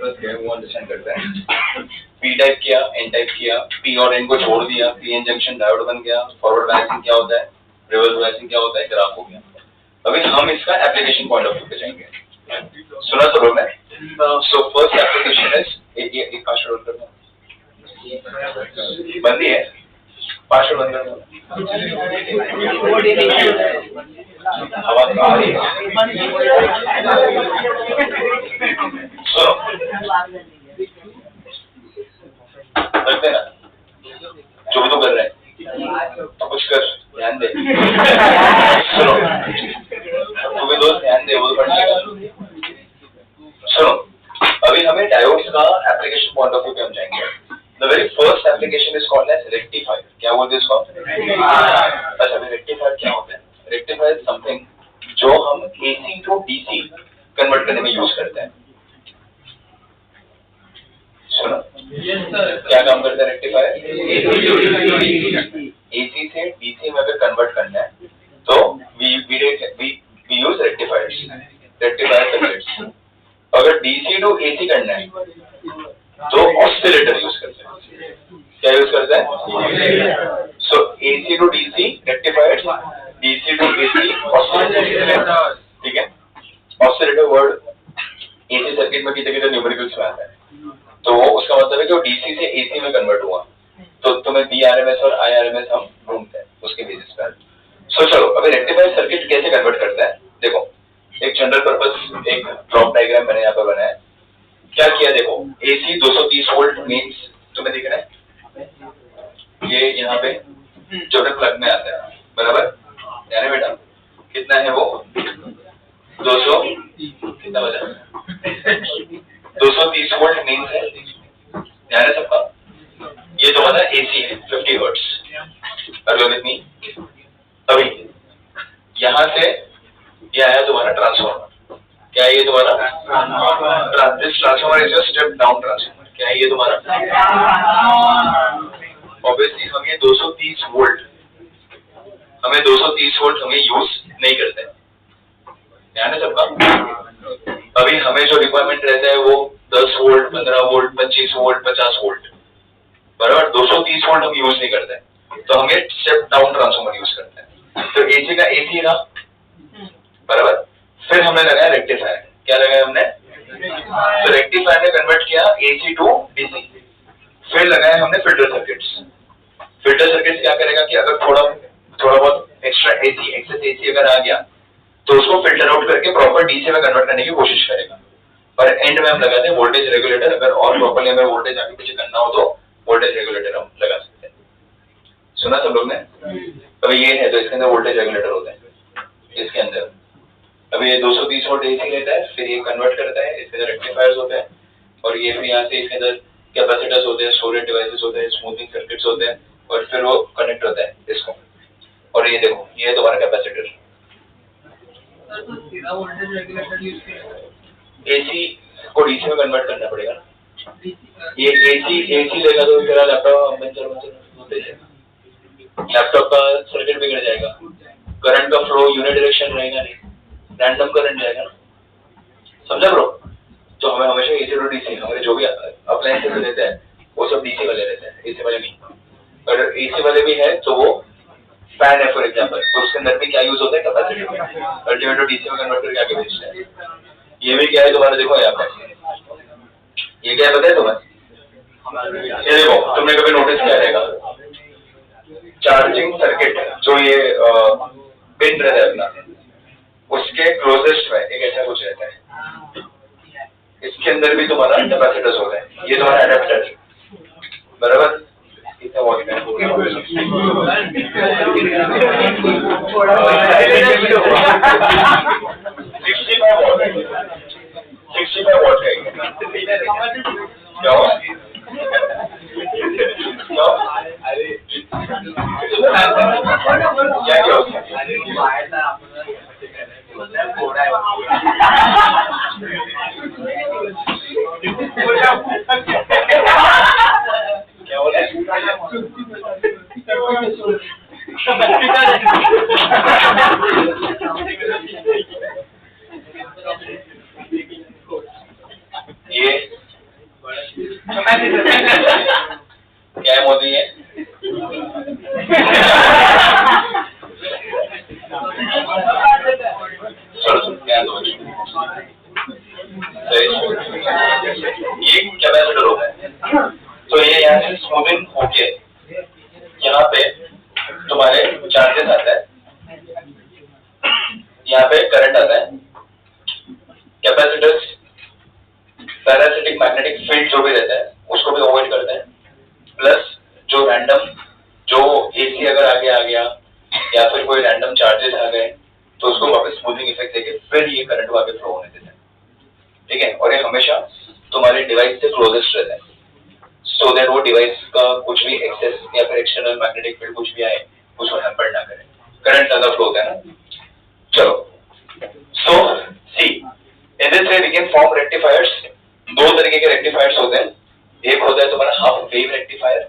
Purpose क्या है वो अंडरस्टैंड करता है। पी टाइप किया, एन टाइप किया, पी और एन को छोड़ दिया, पीएन जंक्शन डायोड बन गया। फॉरवर्ड बायसिंग क्या होता है, रिवर्स बायसिंग क्या होता है, ग्राफ हो गया। अभी हम इसका एप्लीकेशन पॉइंट ऑफ व्यू पे जाएंगे। सुना तो लोग ने। सो फर्स्ट एप्लीकेशन इज एक पासवर्ड करना बंदी है, पासवर्ड बंद करना हवा आ रही है। सुनो करते ना, जो भी तो कर रहे हैं तो कुछ कर, ध्यान दे। सुनो तू भी दोस्त ध्यान दे, वो तो पढ़ने का। सुनो अभी हमें डायोड्स का एप्लीकेशन पॉइंट ऑफ व्यू पे हम जाएंगे। The very first application is called as rectifier. क्या बोलते हैं इसको? अच्छा अभी rectifier क्या होता है? Rectifier is something जो हम AC to DC कन्वर्ट करने में यूज करते हैं। सुनो क्या काम करता है रेक्टिफायर? AC से DC में अगर कन्वर्ट करना है तो we use rectifiers, rectifier circuits। अगर DC to AC करना है तो ऑसिलेटर यूज करते हैं। क्या यूज करते हैं? सो AC to DC rectifiers, DC to AC oscillator. ठीक है, ऑसिलेटर वर्ड AC सर्किट में कितने न्यूमेरिकल्स में आता है, तो उसका मतलब है कि वो DC से AC में कन्वर्ट हुआ। तो तुम्हें BRMS और IRMS हम ढूंढते हैं उसके बेसिस पर। सो चलो अभी रेक्टिफायर सर्किट कैसे कन्वर्ट करता है देखो। एक जनरल पर्पस एक ड्रॉप डायग्राम मैंने यहाँ पर बनाया। क्या किया देखो, AC 230 वोल्ट मींस तुम्हें दिख रहा है ये यहाँ पे जो प्लग में आता है, बराबर ध्यान है बेटा, कितना है वो 200 कितना बजा 230 वोल्ट मींस है, ध्यान है सबका। ये तुम्हारा AC है 50 हर्ट्ज। अभी अभी यहाँ से ये आया तुम्हारा ट्रांसफॉर्मर। क्या है ये तुम्हारा transformer is a step down transformer. क्या है ये तुम्हारा? ऑब्वियसली हम ये 230 वोल्ट हमें यूज नहीं करते, ध्यान है सबका। अभी हमें जो रिक्वायरमेंट रहता है वो 10 वोल्ट, 15 वोल्ट, 25 वोल्ट, 50 वोल्ट, बराबर। 230 वोल्ट हम यूज नहीं करते, तो हमें स्टेप डाउन ट्रांसफॉर्मर यूज करते हैं। तो AC का AC रहा, बराबर। फिर हमने लगाया रेक्टिफायर। क्या लगाया हमने? तो रेक्टिफायर ने कन्वर्ट किया AC टू DC। फिर लगाया हमने फिल्टर सर्किट्स। फिल्टर सर्किट्स क्या करेगा कि अगर थोड़ा बहुत एक्स्ट्रा एक्सेस AC अगर आ गया तो उसको फिल्टर आउट करके प्रॉपर DC में कन्वर्ट करने की कोशिश करेगा। और एंड में हम लगाते हैं वोल्टेज रेगुलेटर। अगर और प्रॉपर्ली हमें वोल्टेज आगे पीछे करना हो तो वोल्टेज रेगुलेटर हम लगा सकते हैं। सुना सब लोग ने? अभी ये है तो इसके अंदर वोल्टेज रेगुलेटर होता है इसके अंदर। अभी ये 230 वोल्ट AC लेता है, फिर ये कन्वर्ट करता है, इसके अंदर रेक्टिफायर्स होते हैं, और ये फिर यहाँ से इसके अंदर कैपेसिटर्स होते हैं, स्टोरेज डिवाइसेस होते हैं, स्मूथिंग सर्किट्स होते हैं, और फिर वो कनेक्ट होता है इसको। और ये देखो ये है तुम्हारा कैपेसिटर। AC को DC में कन्वर्ट करना पड़ेगा ना। ये AC लेगा तो तेरा लैपटॉप का सर्किट बिगड़ जाएगा, करंट का फ्लो यूनिडायरेक्शन रहेगा नहीं, रैंडम करंट जाएगा ना, समझा ब्रो? तो हमें हमेशा AC टू DC, हमारे जो भी अप्लायंसेस रहते हैं वो सब DC वाले रहते हैं, AC वाले नहीं। अगर AC वाले भी है तो वो फैन है फॉर एग्जांपल, तो उसके अंदर भी क्या यूज होता है? कैपेसिटर। अल्टीमेट टू DC में कन्वर्ट करके आगे भेजते हैं। ये भी क्या है तुम्हारा, देखो यहाँ पर ये क्या है पता है तुम्हें? ये देखो तुमने कभी नोटिस किया रहेगा चार्जिंग सर्किट जो ये पिन रहता है अपना, उसके क्लोजेस्ट में एक ऐसा कुछ रहता है। इसके अंदर भी तुम्हारा कैपेसिटर्स होते हैं। ये तुम्हारा एडाप्टर, बराबर। कितना वोल्ट है? 65 वोल्ट है। क्या हुआ? क्या क्या यहाँ पे करंट आता है, कैपेसिटर्स पैरासिटिक मैग्नेटिक फील्ड जो भी रहता है उसको भी अवॉइड करते हैं, प्लस जो रैंडम जो एसी अगर आगे आ गया या फिर कोई रैंडम चार्जेस आ गए तो उसको वापस स्मूथिंग इफेक्ट देके फिर ये करंट को आगे फ्लो होने देते हैं, ठीक है। और ये हमेशा तुम्हारे डिवाइस से क्लोजेस्ट रहता है, सो दैट वो डिवाइस का कुछ भी एक्सेस या फिर एक्सटर्नल मैग्नेटिक फील्ड कुछ भी आए उसको हैम्पर ना करे, करंट ज्यादा फ्लो होता है ना। चलो, so see in this way we can form rectifiers. दो तरीके के रेक्टिफायर्स होते हैं, एक होता है तुम्हारा हाफ वेव रेक्टिफायर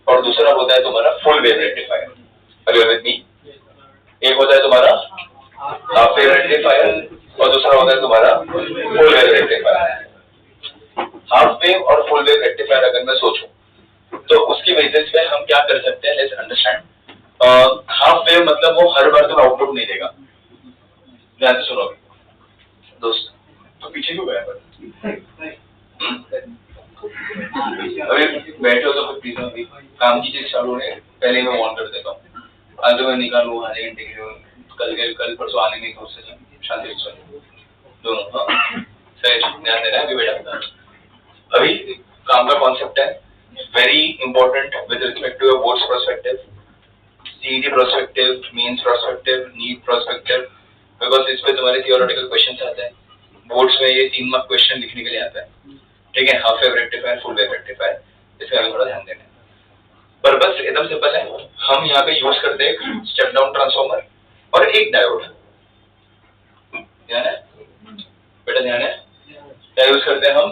और दूसरा होता है तुम्हारा फुल वेव रेक्टिफायर। अगर विद मी, एक होता है तुम्हारा हाफ वेव रेक्टिफायर और दूसरा होता है तुम्हारा full wave rectifier. Half wave और फुल वेव रेक्टिफायर अगर मैं सोचूं तो उसकी बेसिस पे हम क्या कर सकते हैं, लेट्स अंडरस्टैंड। हाफ वेव मतलब वो हर बार तो आउटपुट नहीं देगा, ध्यान से सुनोगे दोस्त। तो पीछे क्यों गया अभी बैठे हो तो फिर प्लीज अभी काम की चीज चालू है, पहले मैं ऑन कर देता हूँ। आज तो मैं निकालू आधे घंटे के लिए, कल परसों आने नहीं तो उससे शांति से दोनों। हाँ सही, ध्यान देना है बेटा। अभी काम का कॉन्सेप्ट है very important with respect to your boards perspective, CET perspective, mains perspective, NEET perspective, because इस पे तुम्हारे थियोरेटिकल क्वेश्चंस आते हैं। बोर्ड्स में ये 3 मार्क क्वेश्चन लिखने के लिए आता है, ठीक है। Half wave rectifier, full wave rectifier, इसमें हमें थोड़ा ध्यान देना है। पर्पस एकदम सिंपल है, हम यहाँ पे यूज करते हैं स्टेप डाउन ट्रांसफार्मर और एक डायोड। ध्यान है बेटा, ध्यान है, क्या यूज करते हैं हम?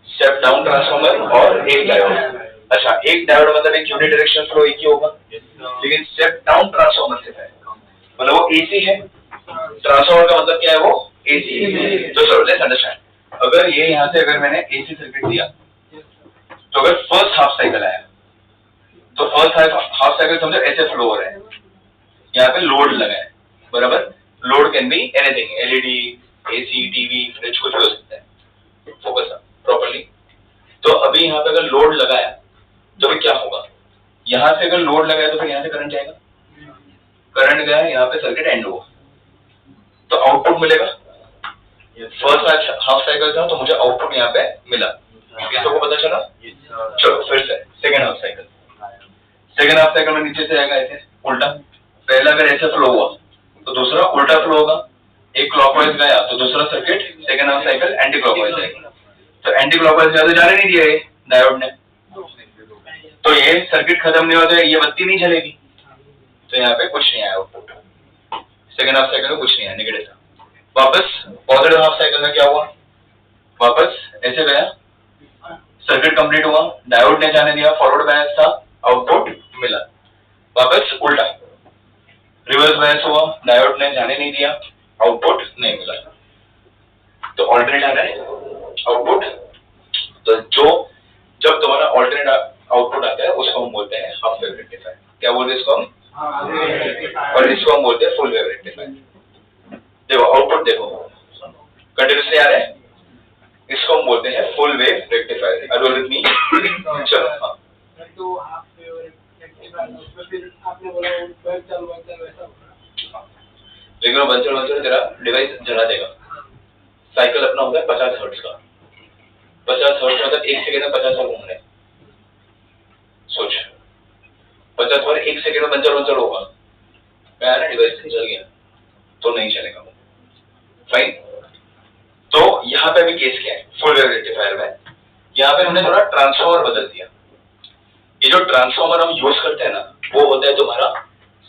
स्टेप डाउन ट्रांसफार्मर और एक डायोड। अच्छा, एक डायोड मतलब एक यूनि डायरेक्शनल फ्लो एक ही होगा, लेकिन स्टेप डाउन ट्रांसफार्मर से है मतलब वो एसी है। ट्रांसफार्मर का मतलब क्या है? वो एसी है। तो सर लेट्स अंडरस्टैंड, अगर ये यहाँ से अगर मैंने एसी सर्किट दिया तो अगर फर्स्ट हाफ साइकिल आया तो फर्स्ट हाफ साइकिल समझो ऐसे फ्लो हो रहा है, यहाँ पे लोड लगा है, बराबर। Load can be anything, LED, AC, TV, fridge, कुछ हो सकता है। Focus properly. तो अभी यहाँ पे अगर लोड लगाया तो फिर क्या होगा? यहाँ से अगर लोड लगाया तो फिर यहाँ से करंट जाएगा, करंट गया, यहाँ पे सर्किट एंड हुआ तो आउटपुट मिलेगा। फर्स्ट हाफ साइकिल था तो मुझे आउटपुट यहाँ पे मिला, ये सबको पता चला। चलो फिर से second half cycle. Second half cycle में नीचे से आएगा ऐसे उल्टा, पहला अगर ऐसे फ्लो हुआ तो दूसरा उल्टा फ्लो होगा। एक क्लॉकवाइज गया तो दूसरा circuit second half cycle anti clockwise जाएगा। तो एंटी क्लॉकवाइज ज्यादा जाने नहीं दिया डायोड ने, तो ये सर्किट खत्म नहीं होता है, ये बत्ती नहीं चलेगी, तो यहाँ पे कुछ नहीं आया आउटपुट। सेकेंड हाफ साइकिल में कुछ नहीं आया, नेगेटिव था। वापस पॉजिटिव हाफ साइकिल में क्या हुआ? वापस ऐसे गया, सर्किट कंप्लीट हुआ, डायोड ने जाने दिया, फॉरवर्ड बायस था, आउटपुट मिला। वापस उल्टा रिवर्स बायस हुआ, डायोड ने जाने नहीं दिया, आउटपुट नहीं मिला। तो ऑल्टरनेट आ रहा है आउटपुट। तो जो जब तुम्हारा ऑल्टरनेट आउटपुट आता है उसको हम बोलते हैं हाफ वेव रेक्टिफायर। क्या बोलते हैं इसको हम? और इसको हम बोलते हैं फुल वेव रेक्टिफायर। देखो आउटपुट देखो कंटिन्यूसली आ रहा है, इसको हम बोलते हैं फुल वेव रेक्टिफायर। अगर विद मी, चलो हाँ। तो हाफ वेव रेक्टिफायर उसमें फिर आपने बोला वैसा होगा, लेकिन वो बंचर तेरा डिवाइस जला देगा। साइकिल अपना होता है 50 हर्ट्ज का, 50 हर्ट्ज मतलब 1 सेकंड में 50 बार घूम रहे। सोच 50 बार 1 सेकंड में बंचर होगा, मैं ना डिवाइस जल गया तो नहीं चलेगा वो, फाइन। तो यहाँ पे भी केस क्या है फुल वेव रेक्टिफायर में? यहाँ पे हमने थोड़ा ट्रांसफार्मर बदल दिया। ये जो ट्रांसफार्मर हम यूज करते हैं ना, वो होता है तुम्हारा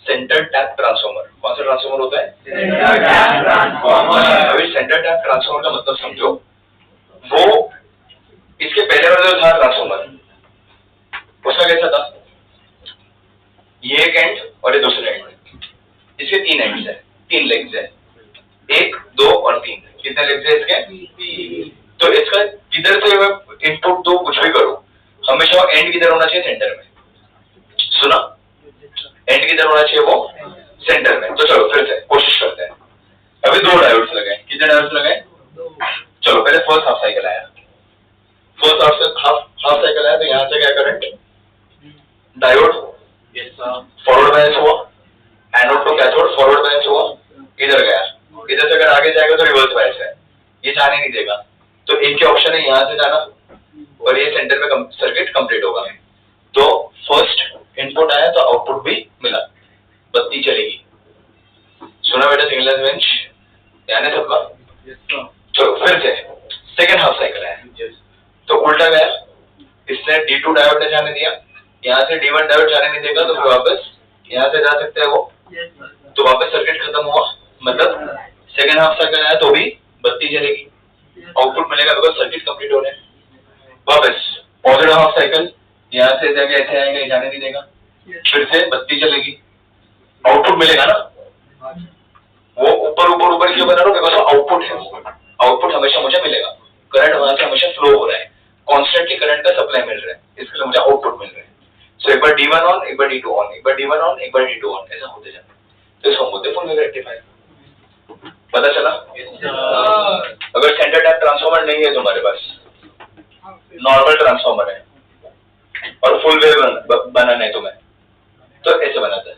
सेंटर टैप ट्रांसफार्मर। कौन सा ट्रांसफार्मर होता है? Centre tap transformer. अभी सेंटर टैप ट्रांसफार्मर का मतलब समझो, वो इसके पहले वाला जो था ट्रांसफार्मर उसका कैसा था? ये एक एंड और ये दूसरा एंड, इसके 3 एंड्स है, 3 लेग्स है, 1, 2 और 3। कितने लेग्स है इसके? तो इसका किधर से इनपुट दो कुछ भी करो, हमेशा एंड किधर होना चाहिए? सेंटर में। सुना? एंड किधर होना चाहिए? वो सेंटर में। तो चलो फिर से कोशिश करते हैं। अभी 2 डायोड्स लगाए। कितने डायोड्स लगाए? चलो पहले फर्स्ट हाफ साइकिल आया, फर्स्ट हाफ साइकिल आया तो यहाँ से क्या करंट? डायोड फॉरवर्ड बायस हुआ, anode to cathode forward bias हुआ, इधर गया, इधर से अगर आगे जाएगा तो रिवर्स बायस है, ये जाने नहीं देगा। तो एक ही ऑप्शन है यहाँ से जाना और ये सेंटर में सर्किट कंप्लीट होगा। तो फर्स्ट इनपुट आया तो आउटपुट भी मिला, बत्ती चलेगी। सुना बेटा सिग्नल बेंच, ध्यान है सबका? चलो फिर से सेकेंड हाफ साइकिल है, तो उल्टा गया, इसने D2 डायोड ने जाने दिया, यहाँ से D1 डायोड जाने नहीं देगा, तो वापस यहाँ से जा सकते हैं वो, तो वापस सर्किट खत्म हुआ, मतलब सेकेंड हाफ साइकिल आया तो भी बत्ती जलेगी, आउटपुट मिलेगा बिकॉज सर्किट कंप्लीट हो रहे हैं। वापस पॉजिटिव हाफ साइकिल, यहाँ से जाके ऐसे आएगा, ये जाने नहीं देगा, फिर से बत्ती चलेगी, आउटपुट मिलेगा ना। वो ऊपर ऊपर ऊपर क्यों बना रहा हूँ? बिकॉज आउटपुट है, आउटपुट हमेशा मुझे मिलेगा, करंट वहां से हमेशा फ्लो हो रहा है, कॉन्स्टेंटली करंट का सप्लाई मिल रहा है, इसके लिए मुझे आउटपुट मिल रहा है। सो एक बार D1 ऑन, एक बार D2 ऑन, एक बार D1 ऑन, एक बार D2 ऑन, ऐसा होते जाता है। तो इसको बोलते हैं फुल वेव रेक्टिफायर। पता चला? अगर सेंटर टैप ट्रांसफार्मर नहीं है तुम्हारे पास, नॉर्मल ट्रांसफार्मर है और फुल वेव बनाना है तुम्हें, तो ऐसे बनाता है।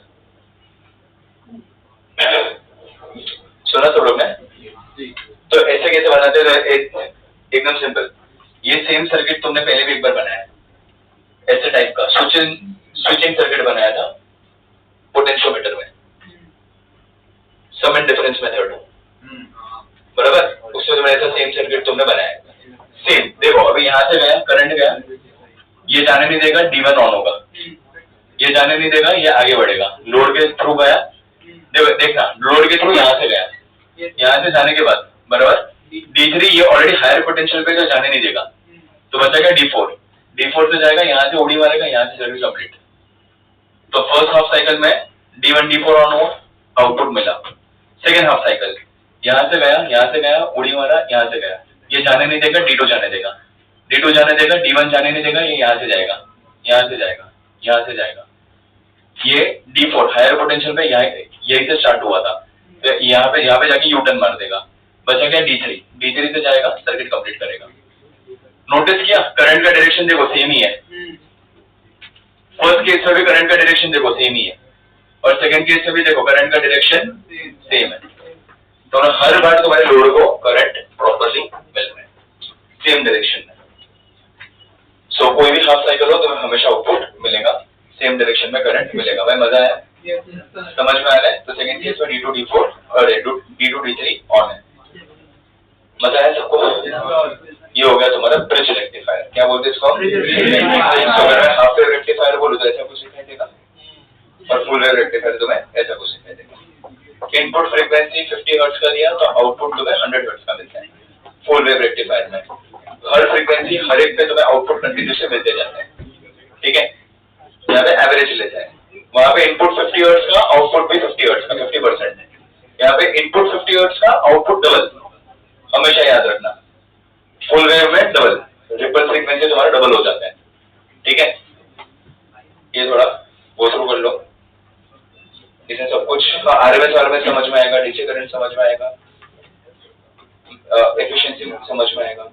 सुना सब लोग ने? तो ऐसे कैसे बनाते हैं? एकदम सिंपल, ये सेम सर्किट तुमने पहले भी एक बार बनाया, ऐसे टाइप का स्विचिंग सर्किट बनाया था पोटेंशियोमीटर में, सम एंड डिफरेंस मेथड, बराबर? उससे तुमने ऐसा सेम सर्किट तुमने बनाया, सेम। देखो अभी यहाँ से गया, करंट गया, ये जाने नहीं देगा, D1 ऑन होगा, ये जाने नहीं देगा, ये आगे बढ़ेगा, लोड के थ्रू गया, देखना लोड के थ्रू यहाँ से गया, यहाँ से जाने के बाद बराबर D3, ये ऑलरेडी हायर पोटेंशियल पे जाने नहीं देगा, तो बचेगा D4, D4 से जाएगा, यहाँ से उड़ी मारेगा, यहाँ से सर्किट कंप्लीट। तो फर्स्ट हाफ साइकिल में D1 D4 ऑन हुआ, आउटपुट मिला। सेकेंड हाफ साइकिल, यहाँ से गया, उड़ी मारा, यहाँ से गया, ये जाने नहीं देगा, D2 जाने देगा, D2 जाने देगा, D1 जाने नहीं देगा, ये यहाँ से जाएगा, यहाँ से जाएगा, यहाँ से जाएगा, ये D4 हायर पोटेंशियल पे यही से स्टार्ट हुआ था, तो यहाँ पे जाके यू टर्न मार देगा, बचा क्या D3 से जाएगा, सर्किट कंप्लीट करेगा। नोटिस किया करंट का डायरेक्शन देखो सेम ही है, फर्स्ट केस में भी करंट का डायरेक्शन देखो सेम ही है, और सेकंड केस में भी देखो करंट का डायरेक्शन सेम है, तो हर बार तुम्हारे लोड को करंट प्रॉपर्ली मिल रहा है सेम डायरेक्शन में। सो कोई भी हाफ साइकिल हो तुम्हें हमेशा आउटपुट मिलेगा, सेम डायरेक्शन में करंट मिलेगा। भाई मजा आया? समझ में आ रहा है? तो सेकंड केस में D2 D4 और D2 D3 ऑन है, मजा आया सबको? ये हो गया तुम्हारा ब्रिज रेक्टिफायर। क्या बोलते हैं इसको? अगर मैं हाफ वेव रेक्टिफायर बोलूं तो ऐसा कुछ दिखाई देगा, और फुल वेव रेक्टिफायर तुम्हें ऐसा कुछ दिखाई देगा। इनपुट फ्रीक्वेंसी 50 हर्ट्ज का दिया तो आउटपुट तुम्हें 100 हर्ट्ज का मिलता है। फुल वेव रेक्टिफायर में हर फ्रीक्वेंसी हर एक पे तुम्हें आउटपुट कंटिन्यूसली मिलते जाते हैं, ठीक है? यहाँ पे एवरेज लेता है, वहां पे इनपुट 50 हर्ट्ज का, आउटपुट भी 50 हर्ट्ज का, 50% है। यहाँ पे इनपुट 50 हर्ट्ज का, आउटपुट डबल, हमेशा याद रखना। फुल वेव में डबल, रिपल फ्रीक्वेंसी तुम्हारा डबल हो जाता है, ठीक है? ये थोड़ा गो थ्रू कर लो, इसमें सब कुछ RMS समझ में आएगा, डीसी करंट समझ में आएगा, एफिशिएंसी समझ में आएगा।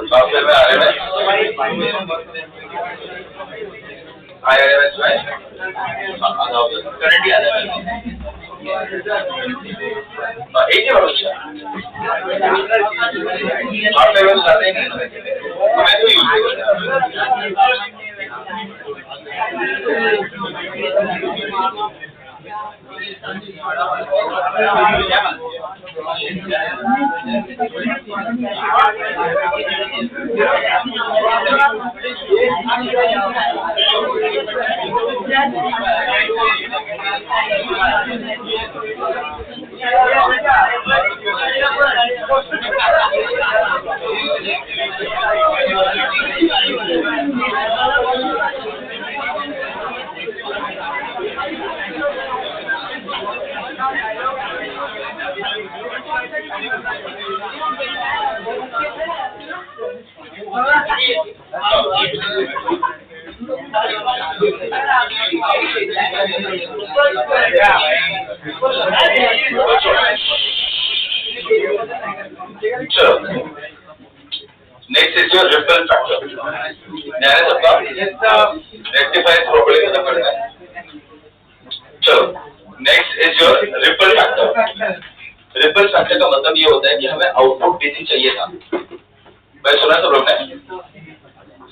सॉफ्टवेयर में RMS में करंट ही आता है, एक ही बात अच्छा सॉफ्टवेयर में जाते नहीं, मैं तो यूज चलो next is your ripple factor. ध्यान है सबका? रेक्टिफायर प्रॉपर्ली खत्म करना है। चलो next is your ripple factor. Ripple factor का मतलब ये होता है कि हमें आउटपुट डीसी चाहिए था। भाई सुना सब लोग ने?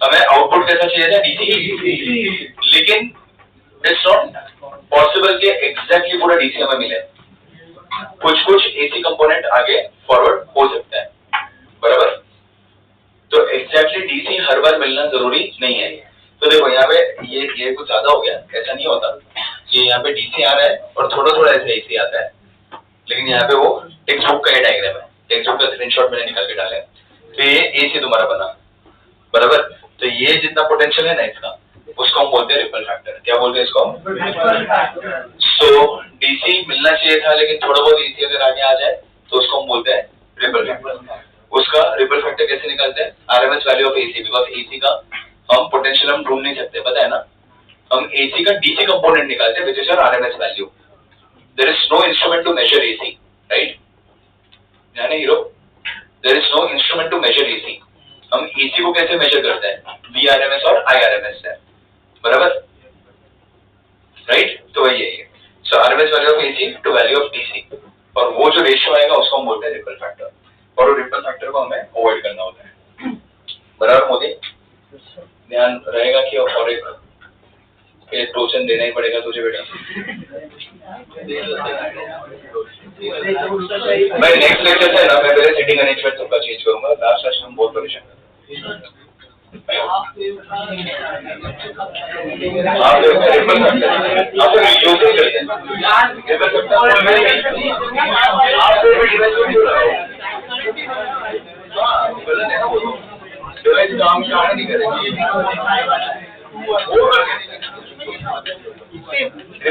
हमें आउटपुट कैसा चाहिए था? डीसी। लेकिन इट्स नॉट पॉसिबल कि एग्जैक्टली पूरा डीसी हमें मिले। कुछ एसी कंपोनेंट आगे फॉरवर्ड हो सकता है, बराबर? तो एग्जैक्टली डीसी हर बार मिलना जरूरी नहीं है। तो देखो यहाँ पे ये कुछ ज्यादा हो गया, ऐसा नहीं होता कि यहाँ पे डीसी आ रहा है और थोड़ा थोड़ा ऐसे एसी आता है। लेकिन यहाँ पे वो टेक्स्ट बुक का ही डायग्राम है, टेक्स्ट बुक का स्क्रीनशॉट मैंने निकाल के डाला है। तो ये एसी तुम्हारा बना, बराबर? तो ये जितना पोटेंशियल है ना इसका, उसको हम बोलते हैं रिपल फैक्टर। क्या बोलते हैं इसको? सो डीसी मिलना चाहिए था लेकिन थोड़ा बहुत एसी अगर आगे आ जाए तो उसको हम बोलते हैं रिपल फैक्टर। उसका रिपल फैक्टर कैसे निकालते हैं? RMS value of AC, because AC का हम पोटेंशियल हम ढूंढ नहीं सकते, पता है ना? हम एसी का डीसी कंपोनेंट निकालते हैं, which is your RMS value. There is no instrument to measure AC, right? ध्यान है hero? There is no instrument to measure AC. हम एसी को कैसे मेजर करते हैं? वीआरएमएस और आईआरएमएस से, बराबर? राइट? तो वही है। So RMS value of AC to value of DC, और वो जो रेशियो आएगा उसको हम बोलते हैं रिपल फैक्टर। और वो रिपल फैक्टर को हमें अवॉइड करना होता है, बराबर मोदी? ध्यान रहेगा कि और एक टोचन देना ही पड़ेगा तुझे बेटा। मैं नेक्स्ट लेक्चर से ना मैं मेरे सीटिंग अरेंजमेंट सबका चेंज करूंगा। लास्ट सेशन हम बहुत परेशान हैं। आप जो रिपल फैक्टर आप तो यूज ही करते हैं। रिपल फैक्टर आप तो डिवाइस यूज कर रहे हो। गलत है ना वो, डिवाइस काम नहीं करेगी।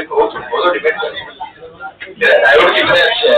वो तो डिपेंड करता है। मेरा डायोड कितने अच्छे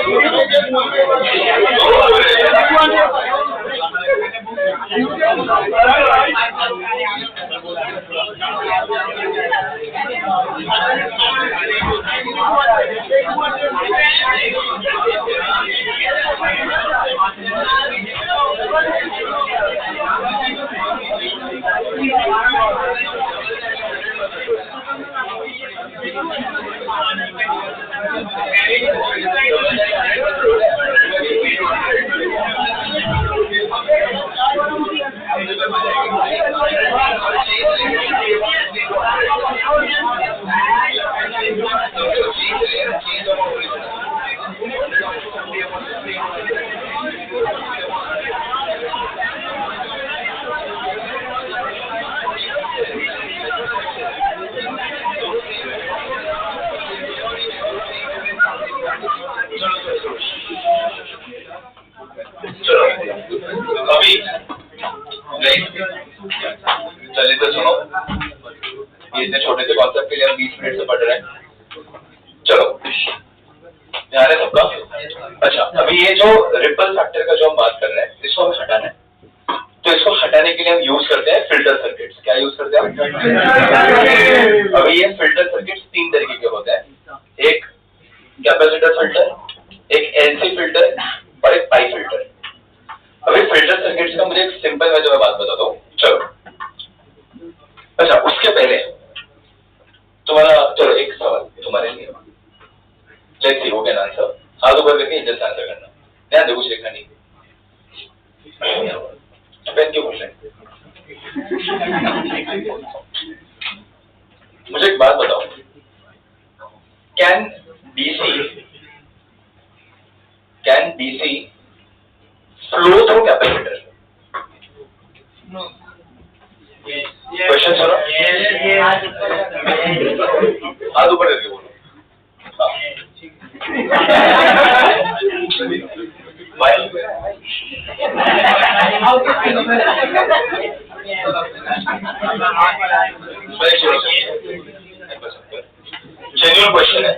चलिए तो सुनो, ये इतने छोटे से कॉन्सेप्ट के लिए हम 20 मिनट से पढ़ रहे हैं। चलो ध्यान है सबका? अच्छा, अभी ये जो रिपल फैक्टर का जो हम बात कर रहे हैं इसको हमें हटाना है। तो इसको हटाने के लिए हम यूज करते हैं फिल्टर सर्किट्स। क्या यूज करते हैं? अभी ये फिल्टर सर्किट्स 3 तरीके के होते हैं। एक कैपेसिटर फिल्टर, एक एलसी फिल्टर और एक पाई फिल्टर। अभी फिल्टर सर्किट्स का मुझे एक सिंपल वे में बात बताता हूँ। चलो अच्छा, उसके पहले तुम्हारा चलो एक सवाल तुम्हारे लिए। लेट्स सी, हो गया ना आंसर? हाथ ऊपर करके इज्जत से आंसर करना। ध्यान दे, कुछ लिखना नहीं। पेन क्यों बोल रहे? मुझे एक बात बताओ, can DC flow through capacitor? Question सुनो, हाथ ऊपर करके बोलो। जेन्युइन क्वेश्चन है।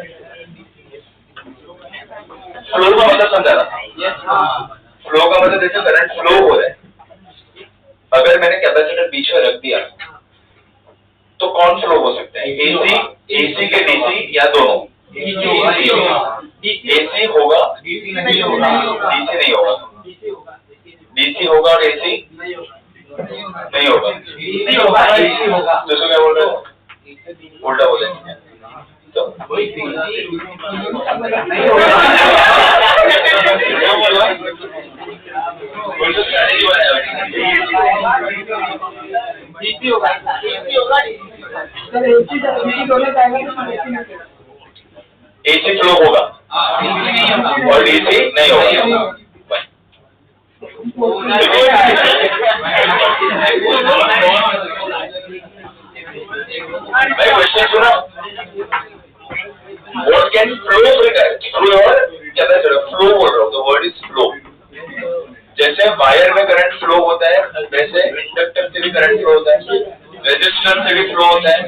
फ्लो का मतलब समझा ना? फ्लो का मतलब जैसे करंट फ्लो हो रहा है, अगर मैंने कैपेसिटर बीच में रख दिया तो कौन फ्लो हो सकता है? एसी के डीसी या दोनों? एसी होगा, डीसी नहीं होगा, डीसी होगा और एसी नहीं होगा, तो क्या बोल रहे हो? उल्टा बोलेंगे तो एसी फ्लो होगा और डीसी नहीं होगा। मैं क्वेश्चन सुना, what can flow और कैपेसिटर फ्लो बोल रहा हूँ, the word is flow। जैसे वायर में करंट फ्लो होता है वैसे इंडक्टर से भी करंट फ्लो होता है, रेजिस्टर से भी फ्लो होता है,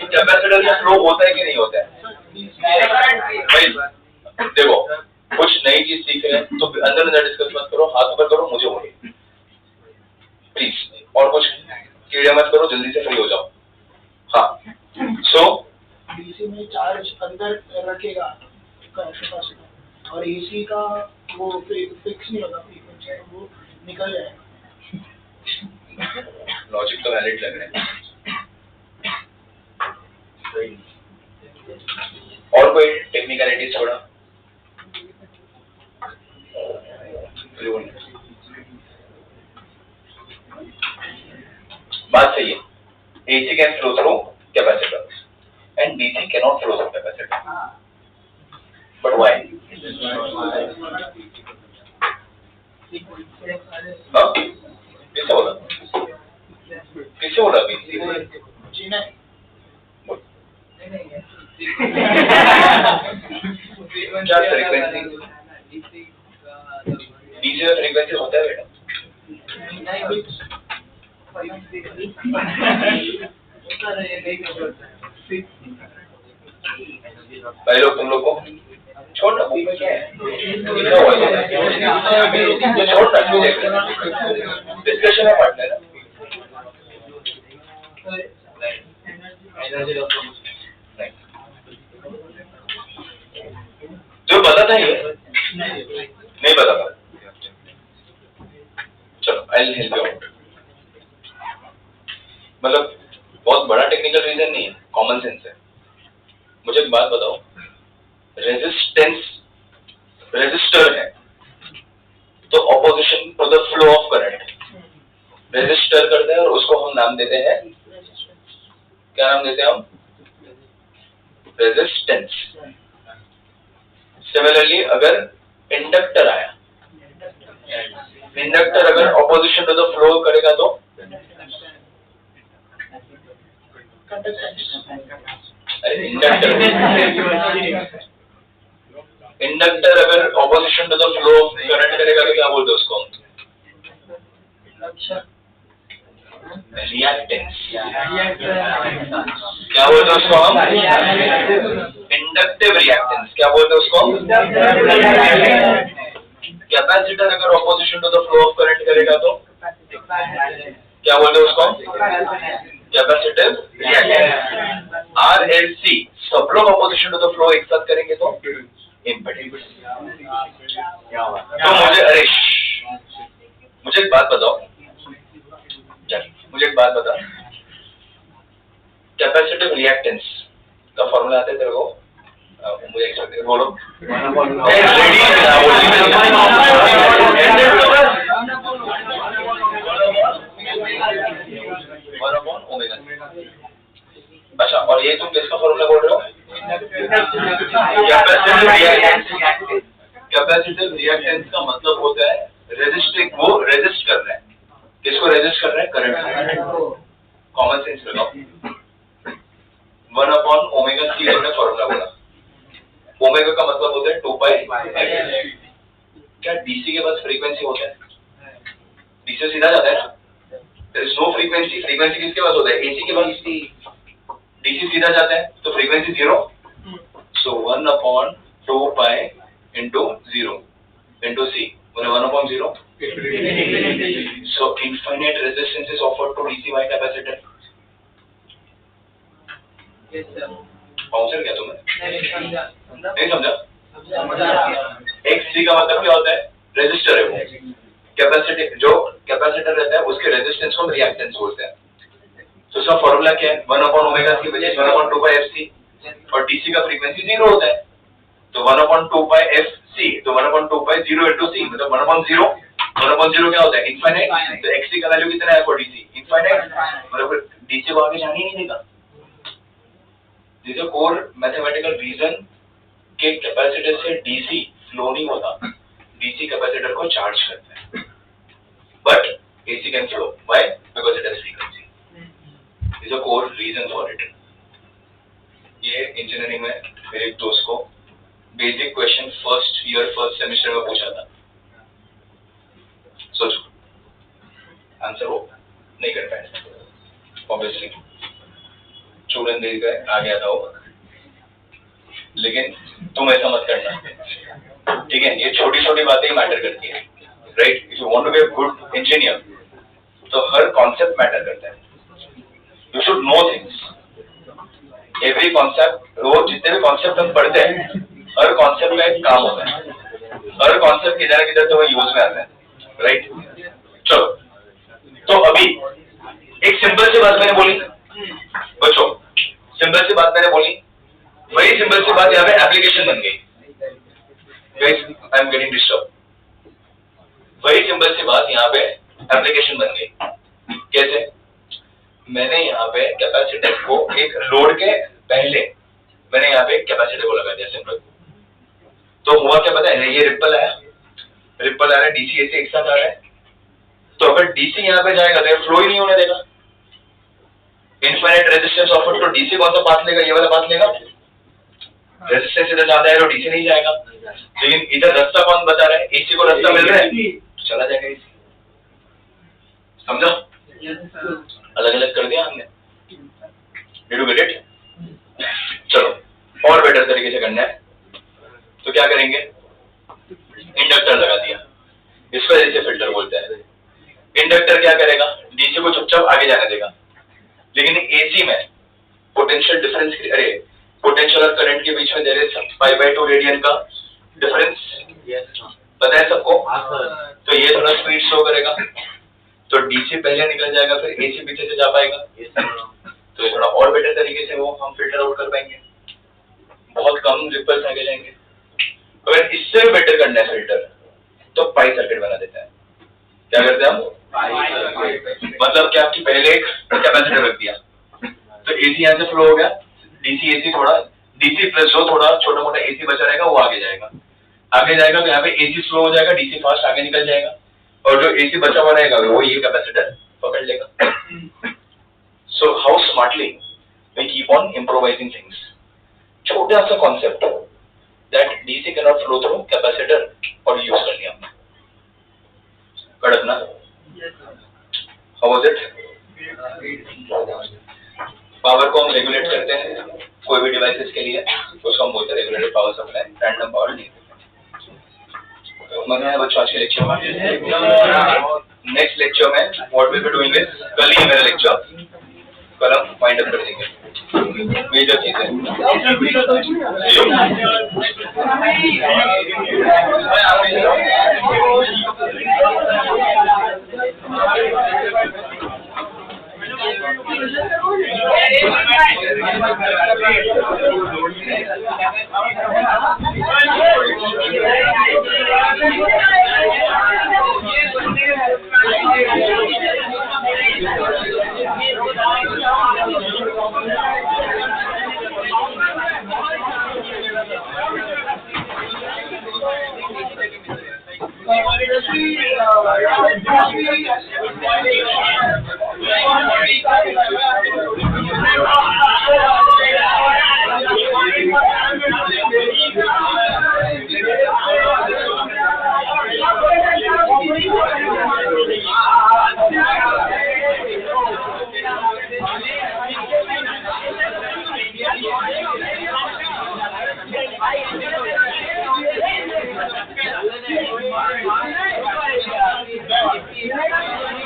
कैपेसिटर से फ्लो होता है कि नहीं होता है? भाई देखो, कुछ नई चीज सीख रहे हैं तो अंदर अंदर डिस्कस मत करो, हाथ ऊपर करो, मुझे बोलिए प्लीज, और कुछ कीड़े मत करो, जल्दी से फ्री हो जाओ। हाँ, सो डीसी में चार्ज अंदर रखेगा कैपेसिटर और एसी का वो फिक्स नहीं होता, फ्रीक्वेंसी वो निकल जाएगा। लॉजिक तो वैलिड लग रहा है। और कोई टेक्निकलिटीज थोड़ा बात सही है। AC can flow through capacitor and DC cannot flow through capacitor. But why? हाँ? किससे बोला? किससे बोला अभी? जी नहीं। क्या फ्रीक्वेंसी? DC का फ्रीक्वेंसी होता है बेटा? भाई लोग, तुम लोग को छोड़ना, बुक में क्या है? छोड़ना, डिस्कशन है पार्टनर। जो पता था ये नहीं पता था। चलो, I will help you out. मतलब बहुत बड़ा टेक्निकल रीजन नहीं है, कॉमन सेंस है। मुझे एक बात बताओ, रेजिस्टर है तो opposition to the flow of current resistor करते हैं और उसको हम नाम देते हैं, क्या नाम देते हैं हम? रेजिस्टेंस। सिमिलरली अगर इंडक्टर आया, इंडक्टर अगर ऑपोजिशन टू द फ्लो करेगा तो इंडक्टर अगर opposition to the flow current करेगा तो क्या बोलते हैं उसको? रिएक्टेंस। क्या बोलते हैं उसको हम? Inductive reactance. क्या बोलते हैं उसको? कैपेसिटर अगर opposition to the flow of current करेगा तो क्या बोलते हैं उसको? Capacitive reactance. RLC सब लोग ऑपोजिशन टू द फ्लो एक साथ करेंगे तो इम्पीडेंस। तो मुझे एक बात बताओ, मुझे एक बात बता, कैपेसिटिव रिएक्टेंस का फॉर्मूला आता है तेरे को? मुझे एक्सप्लेन बोलो। अच्छा, और ये तुम किसका फॉर्मूला बोल रहे हो? कैपेसिटिव रिएक्टेंस का मतलब होता है रेजिस्टिंग, वो रेजिस्ट कर रहा है। किसको रेजिस्ट कर रहा है? करंट। कॉमन सेंस लगाओ। 1/ओमेगा c हमने फॉर्मूला बोला। ओमेगा का मतलब होता है 2 पाई। क्या डीसी के पास फ्रीक्वेंसी होता है? डीसी सीधा जाता है ना, there is no frequency. Frequency किसके पास होता है? एसी के पास। डीसी सीधा जाता है तो frequency 0। So 1/2 pi into 0 into c, 1/0। So infinite resistance is offered to DC by capacitor. Bouncer क्या तुम्हें नहीं समझा? एक C का मतलब क्या होता है? रेजिस्टर है वो। कैपेसिटर, जो कैपेसिटर रहता है उसके रेजिस्टेंस को रिएक्टेंस बोलते हैं। तो इसका फॉर्मूला क्या है? 1/ω की वजह 1/2πfc, और DC का फ्रीक्वेंसी 0 होता है, तो 1/2πfc, तो 1/2π0 into C मतलब 1/0। 1/0 क्या होता है? इनफाइनाइट। तो XC का वैल्यू कितना है फॉर DC? इनफाइनाइट। मतलब DC को आगे जाने ही नहीं देगा। This is a core mathematical reason के कैपेसिटर से DC फ्लो नहीं होता। DC कैपेसिटर को चार्ज करता है, but AC can flow. Why? Because it has frequency. This is a core reason for it. ये इंजीनियरिंग में मेरे एक दोस्त को basic question first year first semester में पूछा था। सोचो, आंसर वो नहीं कर पाए ऑब्वियसली, चूरन दे गए, आ गया था वो। लेकिन तुम ऐसा मत करना, ठीक है? ये छोटी छोटी बातें ही मैटर करती है, right? If you want to be a good engineer तो हर कॉन्सेप्ट मैटर करता है। You should know things, every concept. वो जितने भी कॉन्सेप्ट हम पढ़ते हैं, हर कॉन्सेप्ट का एक काम होता है, हर कॉन्सेप्ट किधर किधर तो वो यूज में आता है, राइट? चलो, तो अभी एक सिंपल सी बात मैंने बोली बच्चों, सिंपल सी बात मैंने बोली, वही सिंपल सी बात यहाँ पे एप्लीकेशन बन गई। Guys, I am getting disturb. वही सिंपल सी बात यहाँ पे एप्लीकेशन बन गई। कैसे? मैंने यहाँ पे कैपेसिटर को एक लोड के पहले मैंने यहाँ पे कैपेसिटर को लगा दिया, सिंपल। तो हुआ क्या पता है? ये रिपल आया, रिपल आ रहा है, DC AC एक साथ आ रहा है। तो अगर DC यहाँ पे जाएगा तो फ्लो ही नहीं होने देगा। इनफाइनाइट रेजिस्टेंस ऑफर तो DC कौन सा पाथ लेगा? ये वाला पाथ लेगा। रेजिस्टेंस इधर ज्यादा है तो DC नहीं जाएगा। लेकिन इधर रास्ता कौन बता रहा है? AC को रास्ता मिल रहा है तो चला जाएगा AC। समझा? अलग अलग कर दिया हमने। Did you get it? चलो और बेटर तरीके से करना है तो क्या करेंगे? इंडक्टर लगा दिया, इसको ऐसे फिल्टर बोलते हैं। इंडक्टर क्या करेगा? DC को चुपचाप आगे जाने देगा। लेकिन AC में पोटेंशियल डिफरेंस, अरे पोटेंशियल और करंट के बीच में देयर इज π/2 रेडियन का डिफरेंस, पता है सबको? तो ये थोड़ा स्पीड शो करेगा, तो DC पहले निकल जाएगा, फिर AC पीछे से जा पाएगा। तो ये थोड़ा और बेटर तरीके से वो हम फिल्टर आउट कर पाएंगे, बहुत कम रिपल्स आगे जाएंगे। अगर इससे भी बेटर करना है फिल्टर तो पाई सर्किट बना देता है। क्या करते हैं हम? मतलब क्या कि पहले एक कैपेसिटर रख दिया तो AC यहाँ से फ्लो हो गया, DC AC थोड़ा DC प्लस जो थोड़ा छोटा मोटा AC बचा रहेगा वो आगे जाएगा। आगे जाएगा तो यहाँ पे AC स्लो हो जाएगा, DC फास्ट आगे निकल जाएगा, और जो AC बचा हुआ रहेगा वो ये कैपेसिटर पकड़ लेगा। So how smartly we keep on improvising things. छोटा सा concept that DC cannot flow through capacitor और यूज कर लिया हमने। कड़क ना? How was it? पावर को हम रेगुलेट करते हैं कोई भी डिवाइसेस के लिए, उसको हम बोलते हैं regulated power supply, random power नहीं। मजा है बच्चों आज के लेक्चर में। नेक्स्ट लेक्चर में what will be doing is, कल ही मेरा लेक्चर, कल हम फाइंड अप कर देंगे मेजर चीजें। Thank you.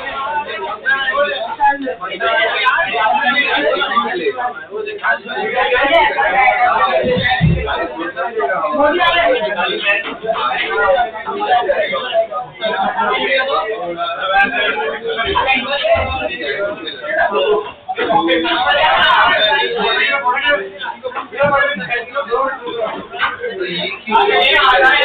ये